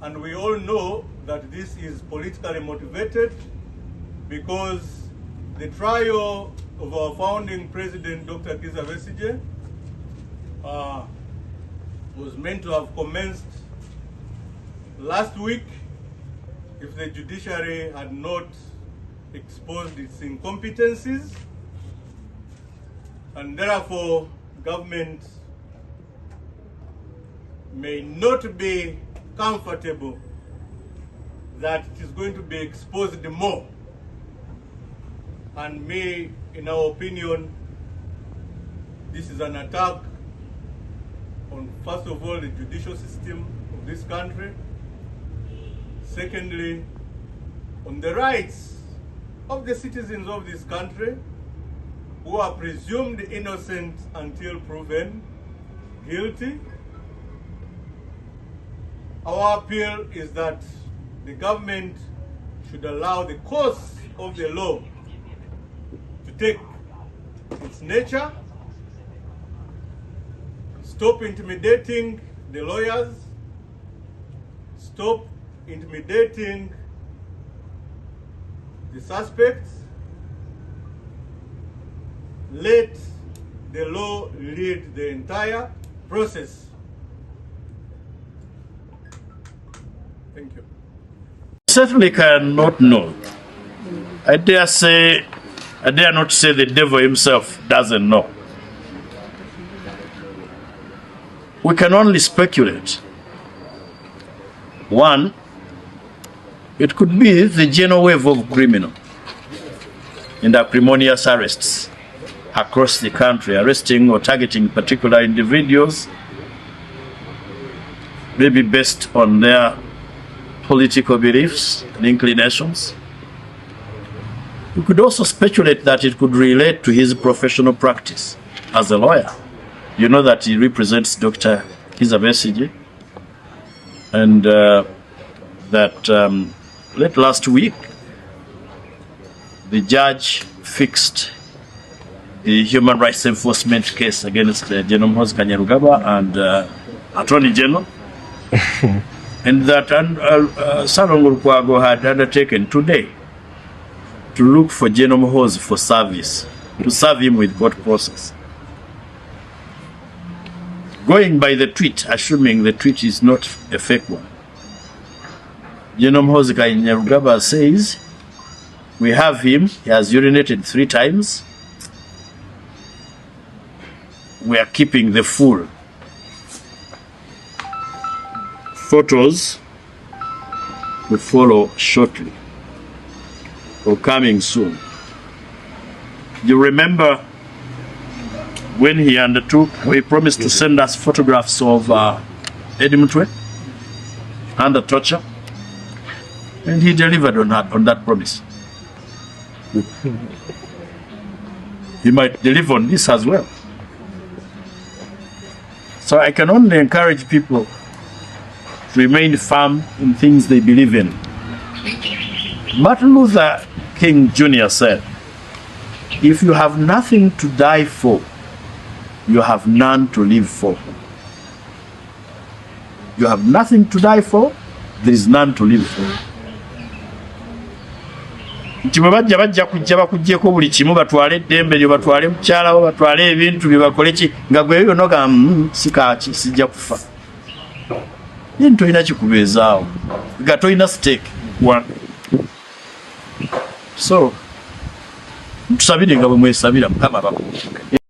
and we all know that this is politically motivated because the trial of our founding president, Dr. Kizza Besigye, was meant to have commenced last week if the judiciary had not exposed its incompetencies, and therefore government may not be comfortable that it is going to be exposed more. And me, in our opinion, this is an attack on, first of all, the judicial system of this country. Secondly, on the rights of the citizens of this country who are presumed innocent until proven guilty. Our appeal is that the government should allow the course of the law to take its nature, stop intimidating the lawyers, stop intimidating the suspects, let the law lead the entire process. Thank you. Certainly cannot know. I dare not say the devil himself doesn't know. We can only speculate. One, it could be the general wave of criminal and acrimonious arrests across the country, arresting or targeting particular individuals, maybe based on their political beliefs and inclinations. We could also speculate that it could relate to his professional practice as a lawyer. You know that he represents Dr. Kizza Besigye, and late last week, the judge fixed the human rights enforcement case against General Muhoozi and Attorney General, and that Lukwago had undertaken today to look for General Muhoozi for service, to serve him with court process. Going by the tweet, assuming the tweet is not a fake one, General Muhoozi says, we have him, he has urinated 3 times. We are keeping the full photos will follow shortly or coming soon. You remember when he undertook, he promised to send us photographs of Edimutwe under torture, and he delivered on that promise. He might deliver on this as well. So I can only encourage people to remain firm in things they believe in. Martin Luther King Jr. said, if you have nothing to die for, you have none to live for. You have nothing to die for, there is none to live for. Bajja kujja bakugyeko buli kimu batwale eddembe lyo batwale mukyalawo batwale ebintu bye bakole ki nga gwe yonoga sikaaki sijja kufa. Ye tolina kikubeezaawo nga tolina stake one. So tusabire nga bwe mwesabira Mukama bakubuke.